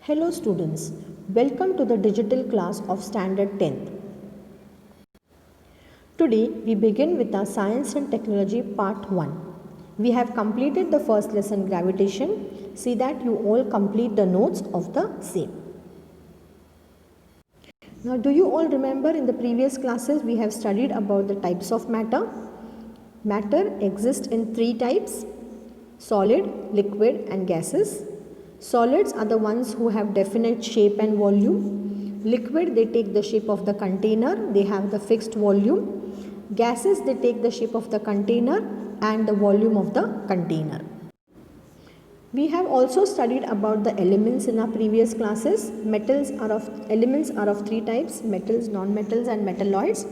Hello students, welcome to the digital class of Standard 10th. Today we begin with our Science and Technology Part 1. We have completed the first lesson, gravitation. See that you all complete the notes of the same. Now do you all remember in the previous classes we have studied about the types of matter? Matter exists in three types: solid, liquid and gases. Solids are the ones who have definite shape and volume. Liquid, they take the shape of the container, they have the fixed volume. Gases, they take the shape of the container and the volume of the container. We have also studied about the elements in our previous classes. Elements are of three types: metals, non-metals and metalloids.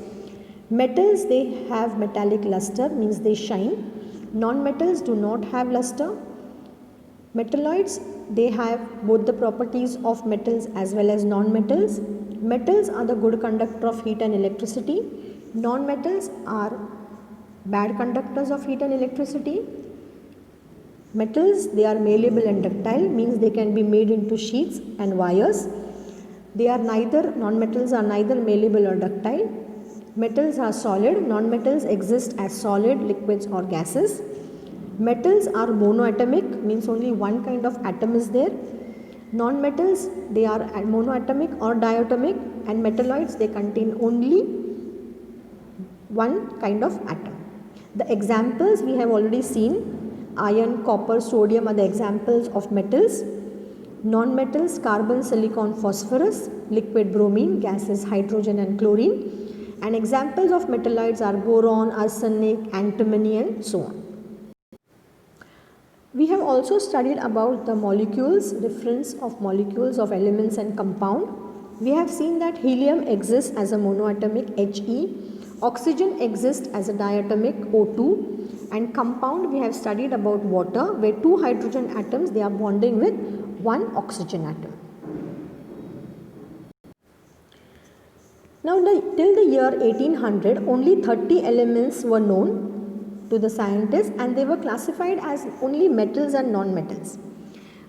Metals, they have metallic luster, means they shine. Non-metals do not have luster. Metalloids, they have both the properties of metals as well as non-metals. Metals are the good conductor of heat and electricity. Non-metals are bad conductors of heat and electricity. Metals, they are malleable and ductile, means they can be made into sheets and wires. Non-metals are neither malleable or ductile. Metals are solid. Non-metals exist as solid, liquids or gases. Metals are monoatomic, means only one kind of atom is there. Non-metals, they are monoatomic or diatomic, and metalloids, they contain only one kind of atom. The examples we have already seen: iron, copper, sodium are the examples of metals. Non-metals: carbon, silicon, phosphorus; liquid, bromine; gases, hydrogen and chlorine. And examples of metalloids are boron, arsenic, antimony and so on. We have also studied about the molecules, difference of molecules of elements and compound. We have seen that helium exists as a monoatomic He, oxygen exists as a diatomic O2, and compound we have studied about water, where two hydrogen atoms, they are bonding with one oxygen atom. Now till the year 1800 only 30 elements were known to the scientists, and they were classified as only metals and non-metals.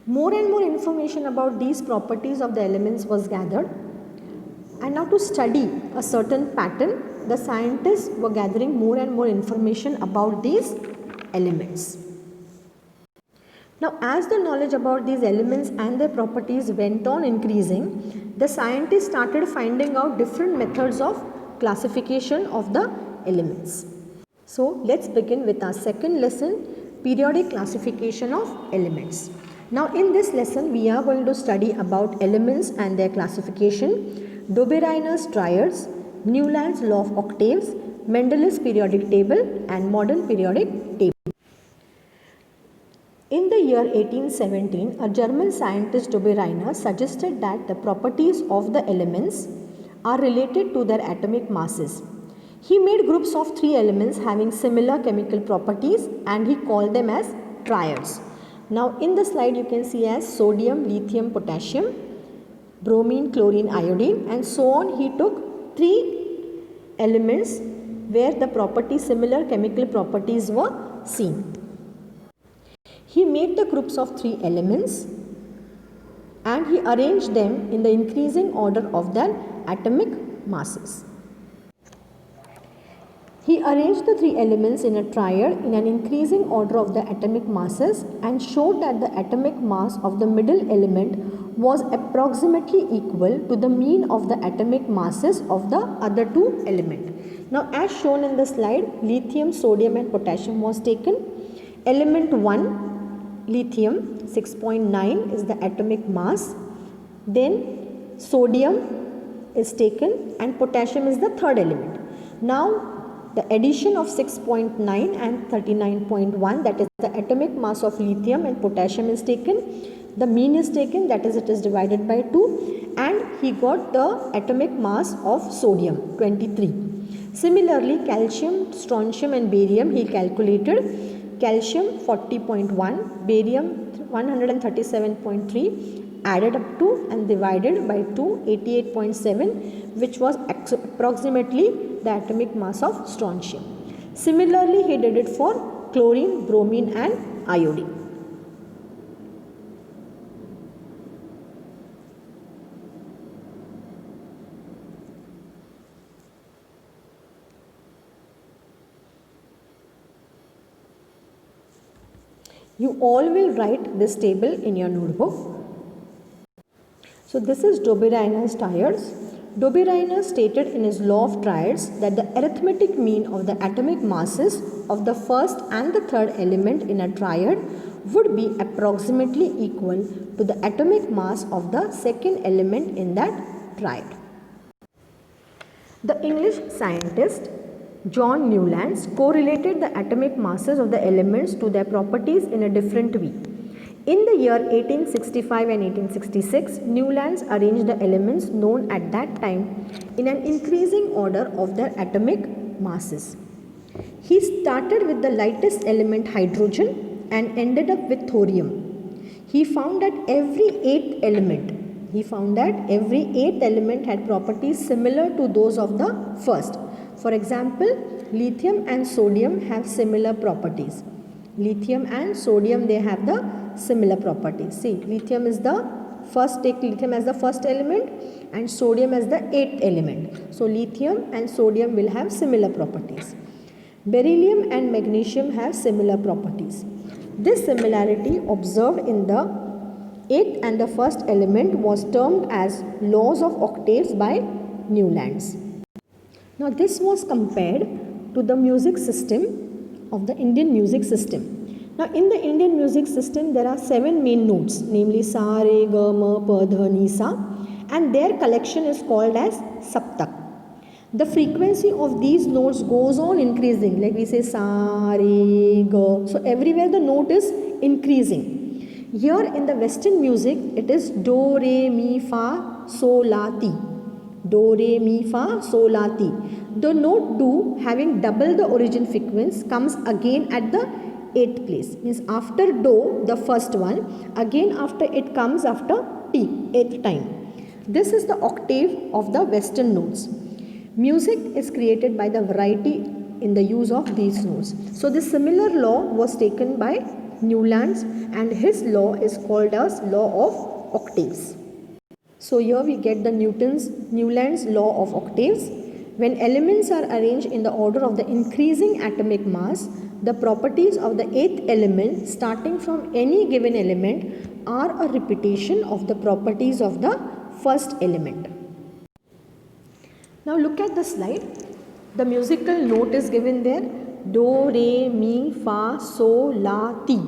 More and more information about these properties of the elements was gathered, and now to study a certain pattern, the scientists were gathering more and more information about these elements. Now as the knowledge about these elements and their properties went on increasing, the scientists started finding out different methods of classification of the elements. So let's begin with our second lesson, periodic classification of elements. Now in this lesson we are going to study about elements and their classification, Dobbe-Reiner's triads, Newland's law of octaves, Mendel's periodic table and modern periodic table. In the year 1817, a German scientist, Dobbe-Reiner, suggested that the properties of the elements are related to their atomic masses. He made groups of three elements having similar chemical properties, and he called them as triads. Now in the slide you can see as sodium, lithium, potassium, bromine, chlorine, iodine and so on. He took three elements where the similar chemical properties were seen. He made the groups of three elements and he arranged them in the increasing order of their atomic masses. He arranged the three elements in a triad in an increasing order of the atomic masses and showed that the atomic mass of the middle element was approximately equal to the mean of the atomic masses of the other two elements. Now as shown in the slide, lithium, sodium and potassium was taken. Element 1, lithium, 6.9 is the atomic mass. Then sodium is taken and potassium is the third element. Now the addition of 6.9 and 39.1, that is the atomic mass of lithium and potassium, is taken. The mean is taken, that is it is divided by 2, and he got the atomic mass of sodium, 23. Similarly, calcium, strontium and barium he calculated. Calcium 40.1, barium 137.3, added up to and divided by 2, 88.7, which was approximately the atomic mass of strontium. Similarly, he did it for chlorine, bromine and iodine. You all will write this table in your notebook. So this is Dobberiner triads. Dobberiner stated in his law of triads that the arithmetic mean of the atomic masses of the first and the third element in a triad would be approximately equal to the atomic mass of the second element in that triad. The English scientist John Newlands correlated the atomic masses of the elements to their properties in a different way. In the year 1865 and 1866, Newlands arranged the elements known at that time in an increasing order of their atomic masses. He started with the lightest element, hydrogen, and ended up with thorium. He found that every eighth element had properties similar to those of the first. For example, lithium and sodium have similar properties. Lithium and sodium, they have the similar properties. See, lithium is the first, take lithium as the first element and sodium as the eighth element. So lithium and sodium will have similar properties. Beryllium and magnesium have similar properties. This similarity observed in the eighth and the first element was termed as laws of octaves by Newlands. Now this was compared to the music system of the Indian music system. Now in the Indian music system there are 7 main notes, namely sa, re, ga, ma, pa, dha, ni, sa, and their collection is called as saptak. The frequency of these notes goes on increasing, like we say sa, re, ga. So everywhere the note is increasing. Here in the Western music it is do, re, mi, fa, so, la, ti. Do, re, mi, fa, so, la, ti. The note do, having double the origin frequency, comes again at the 8th place. Means after do, the first one, again after it comes after ti, 8th time. This is the octave of the Western notes. Music is created by the variety in the use of these notes. So this similar law was taken by Newlands and his law is called as law of octaves. So here we get the Newlands law of octaves. When elements are arranged in the order of the increasing atomic mass, the properties of the eighth element starting from any given element are a repetition of the properties of the first element. Now look at the slide. The musical note is given there. Do, re, mi, fa, so, la, ti.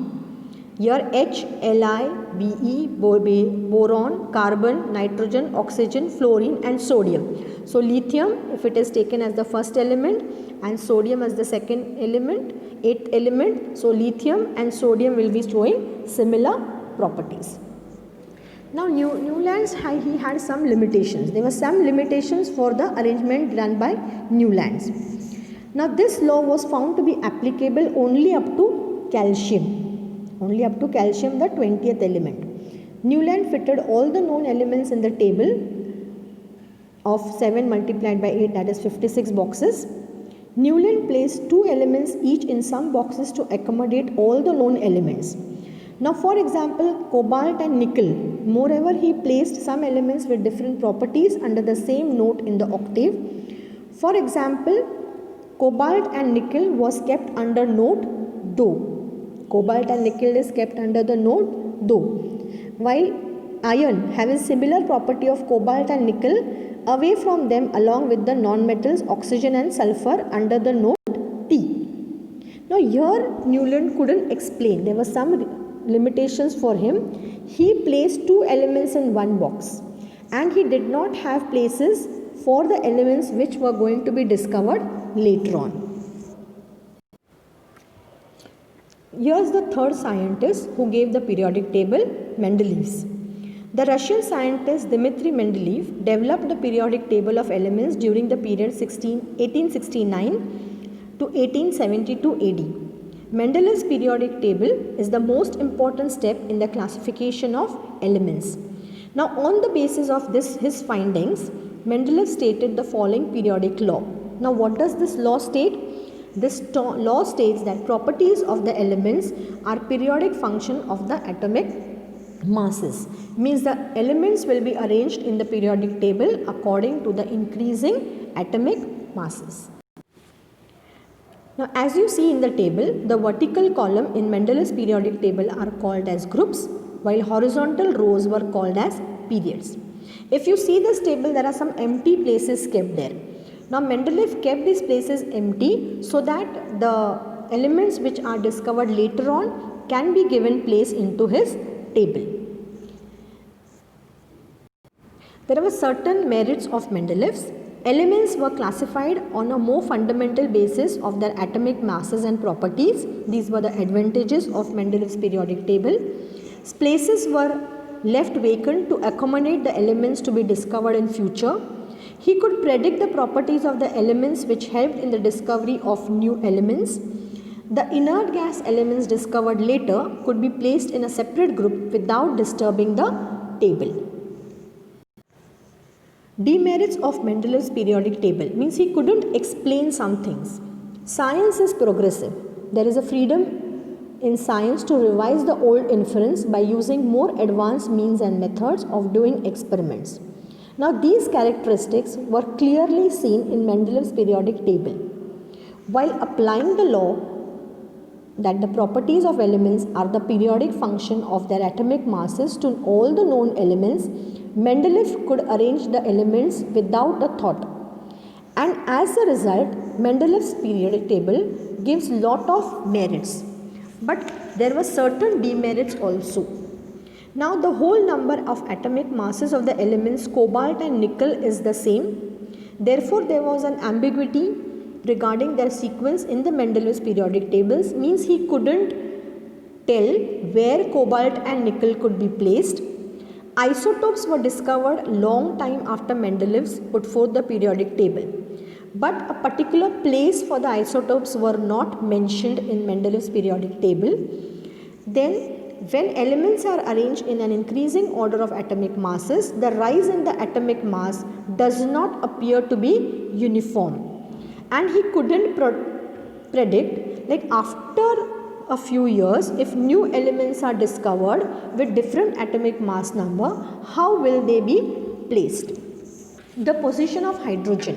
Here H, Li, Be, boron, carbon, nitrogen, oxygen, fluorine and sodium. So lithium, if it is taken as the first element and sodium as the second element, eighth element. So lithium and sodium will be showing similar properties. Now Newlands, he had some limitations. There were some limitations for the arrangement done by Newlands. Now this law was found to be applicable only up to calcium. Only up to calcium, the 20th element. Newland fitted all the known elements in the table of 7 multiplied by 8, that is 56 boxes. Newland placed 2 elements each in some boxes to accommodate all the known elements. Now for example, cobalt and nickel. Moreover, he placed some elements with different properties under the same note in the octave. For example, cobalt and nickel was kept under note do. Cobalt and nickel is kept under the note do. While iron, having similar property of cobalt and nickel, away from them along with the non-metals oxygen and sulfur under the note T. Now here Newland couldn't explain. There were some limitations for him. He placed 2 elements in one box and he did not have places for the elements which were going to be discovered later on. Here's the third scientist who gave the periodic table, Mendeleev. The Russian scientist Dmitry Mendeleev developed the periodic table of elements during the period 1869 to 1872 AD. Mendeleev's periodic table is the most important step in the classification of elements. Now, on the basis of his findings, Mendeleev stated the following periodic law. Now, what does this law state? This law states that properties of the elements are periodic function of the atomic masses. Means the elements will be arranged in the periodic table according to the increasing atomic masses. Now, as you see in the table, the vertical column in Mendel's periodic table are called as groups, while horizontal rows were called as periods. If you see this table, there are some empty places kept there. Now, Mendeleev kept these places empty so that the elements which are discovered later on can be given place into his table. There were certain merits of Mendeleev's. Elements were classified on a more fundamental basis of their atomic masses and properties. These were the advantages of Mendeleev's periodic table. Places were left vacant to accommodate the elements to be discovered in future. He could predict the properties of the elements which helped in the discovery of new elements. The inert gas elements discovered later could be placed in a separate group without disturbing the table. Demerits of Mendeleev's periodic table means he couldn't explain some things. Science is progressive. There is a freedom in science to revise the old inference by using more advanced means and methods of doing experiments. Now, these characteristics were clearly seen in Mendeleev's periodic table. While applying the law that the properties of elements are the periodic function of their atomic masses to all the known elements, Mendeleev could arrange the elements without a thought. And as a result, Mendeleev's periodic table gives lot of merits. But there were certain demerits also. Now, the whole number of atomic masses of the elements cobalt and nickel is the same. Therefore, there was an ambiguity regarding their sequence in the Mendeleev's periodic tables, means he couldn't tell where cobalt and nickel could be placed. Isotopes were discovered long time after Mendeleev's put forth the periodic table, but a particular place for the isotopes were not mentioned in Mendeleev's periodic table. Then, when elements are arranged in an increasing order of atomic masses, the rise in the atomic mass does not appear to be uniform. And he couldn't predict, like after a few years, if new elements are discovered with different atomic mass number, how will they be placed? The position of hydrogen.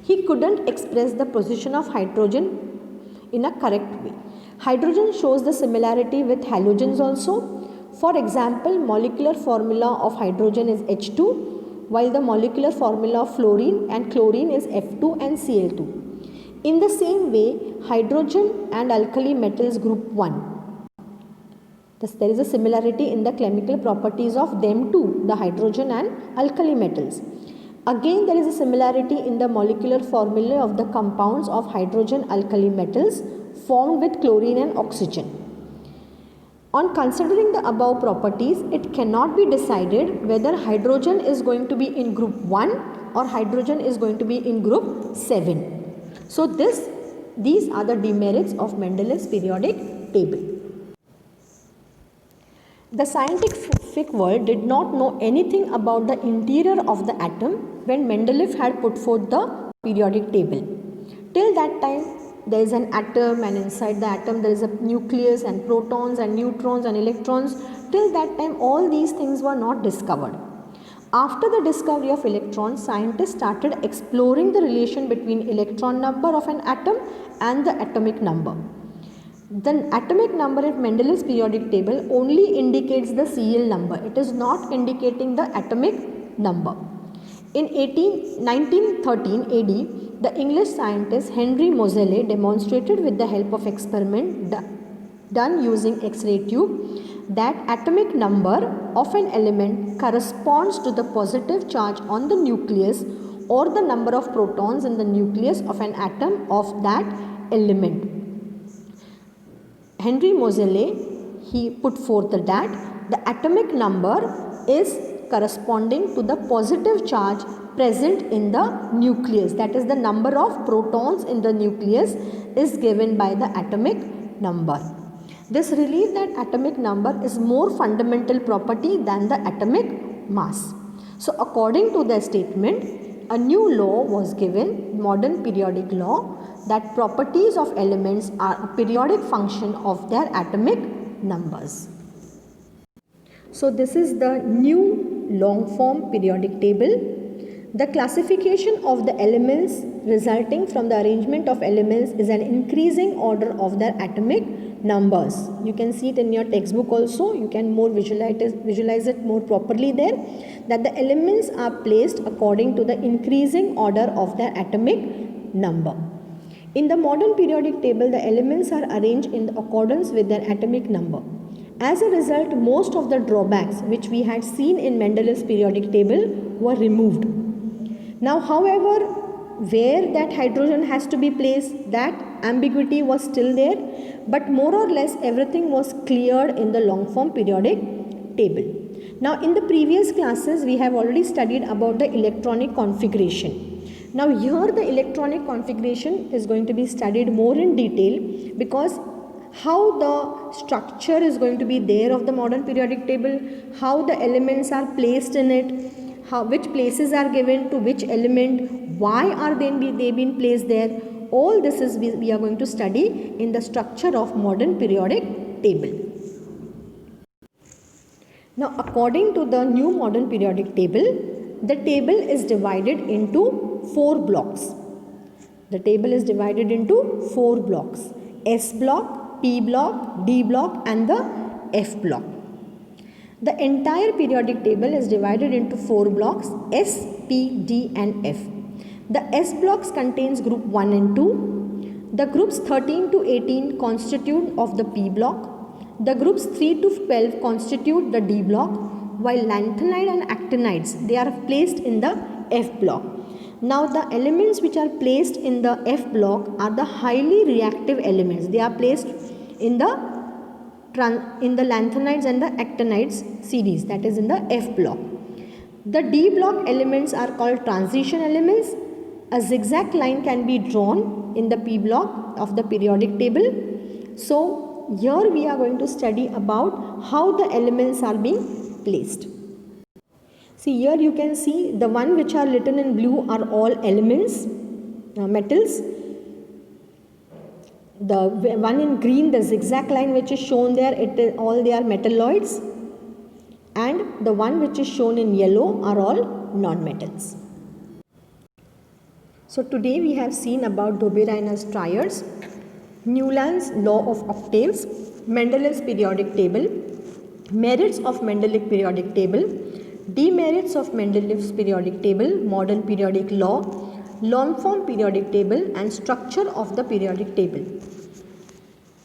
He couldn't express the position of hydrogen in a correct way. Hydrogen shows the similarity with halogens also. For example, molecular formula of hydrogen is H2, while the molecular formula of fluorine and chlorine is F2 and Cl2. In the same way, hydrogen and alkali metals group 1. Thus, there is a similarity in the chemical properties of them too, the hydrogen and alkali metals. Again, there is a similarity in the molecular formula of the compounds of hydrogen alkali metals formed with chlorine and oxygen. On considering the above properties, it cannot be decided whether hydrogen is going to be in group 1 or hydrogen is going to be in group 7. So, these are the demerits of Mendeleev's periodic table. The scientific world did not know anything about the interior of the atom when Mendeleev had put forth the periodic table. Till that time, there is an atom, and inside the atom there is a nucleus and protons and neutrons and electrons. Till that time, all these things were not discovered. After the discovery of electrons, scientists started exploring the relation between electron number of an atom and the atomic number. The atomic number in Mendeleev's periodic table only indicates the Cl number. It is not indicating the atomic number. In 1913 AD, the English scientist Henry Moseley demonstrated with the help of experiment done using X-ray tube that atomic number of an element corresponds to the positive charge on the nucleus or the number of protons in the nucleus of an atom of that element. Henry Moseley, he put forth that the atomic number is corresponding to the positive charge present in the nucleus, that is the number of protons in the nucleus is given by the atomic number. This reveals that atomic number is more fundamental property than the atomic mass. So, according to the statement, a new law was given, modern periodic law, that properties of elements are a periodic function of their atomic numbers. So, this is the new long form periodic table. The classification of the elements resulting from the arrangement of elements is an increasing order of their atomic numbers. You can see it in your textbook also. You can more visualize it more properly there, that the elements are placed according to the increasing order of their atomic number. In the modern periodic table, the elements are arranged in accordance with their atomic number. As a result, most of the drawbacks which we had seen in Mendeleev's periodic table were removed. Now, however, where that hydrogen has to be placed, that ambiguity was still there, but more or less everything was cleared in the long form periodic table. Now, in the previous classes, we have already studied about the electronic configuration. Now, here the electronic configuration is going to be studied more in detail, because how the structure is going to be there of the modern periodic table, how the elements are placed in it, which places are given to which element, why are they being placed there. All this is we are going to study in the structure of modern periodic table. Now, according to the new modern periodic table, the table is divided into 4 blocks. The table is divided into 4 blocks: S block, P block, D block and the F block. The entire periodic table is divided into 4 blocks: S, P, D and F. The S blocks contains group 1 and 2. The groups 13 to 18 constitute of the P block. The groups 3 to 12 constitute the D block, while lanthanide and actinides, they are placed in the F block. Now, the elements which are placed in the F block are the highly reactive elements. They are placed in the lanthanides and the actinides series, that is in the F block. The D block elements are called transition elements. A zigzag line can be drawn in the P block of the periodic table. So, here we are going to study about how the elements are being placed. See, here you can see the one which are written in blue are all elements, metals. The one in green, the zigzag line which is shown there, all they are metalloids, and the one which is shown in yellow are all non-metals. So today we have seen about Dobbe-Reiner triads, Newland's law of octaves, Mendeleev's periodic table, merits of Mendeleev periodic table, demerits of Mendeleev's periodic table, modern periodic law, long form periodic table and structure of the periodic table.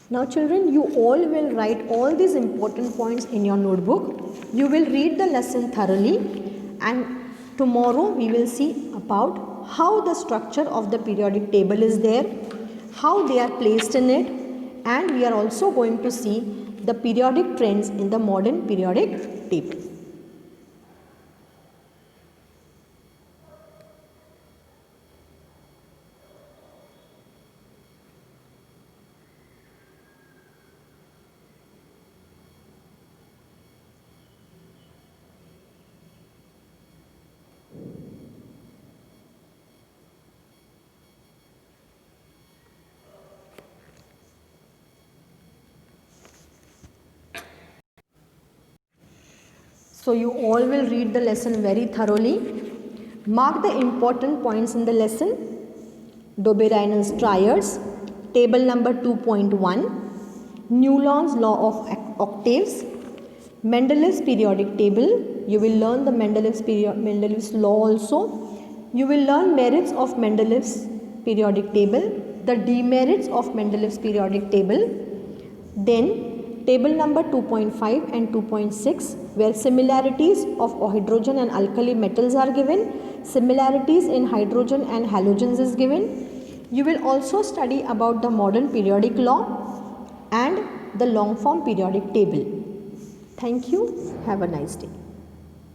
Now children, you all will write all these important points in your notebook. You will read the lesson thoroughly, and tomorrow we will see about how the structure of the periodic table is there, how they are placed in it, and we are also going to see the periodic trends in the modern periodic table. So you all will read the lesson very thoroughly. Mark the important points in the lesson. Dobbe-Reiner's triads, table number 2.1, Newland's law of octaves, Mendeleev's periodic table. You will learn the Mendeleev's law also. You will learn merits of Mendeleev's periodic table, the demerits of Mendeleev's periodic table. Then table number 2.5 and 2.6, where similarities of hydrogen and alkali metals are given, similarities in hydrogen and halogens is given. You will also study about the modern periodic law and the long form periodic table. Thank you. Have a nice day.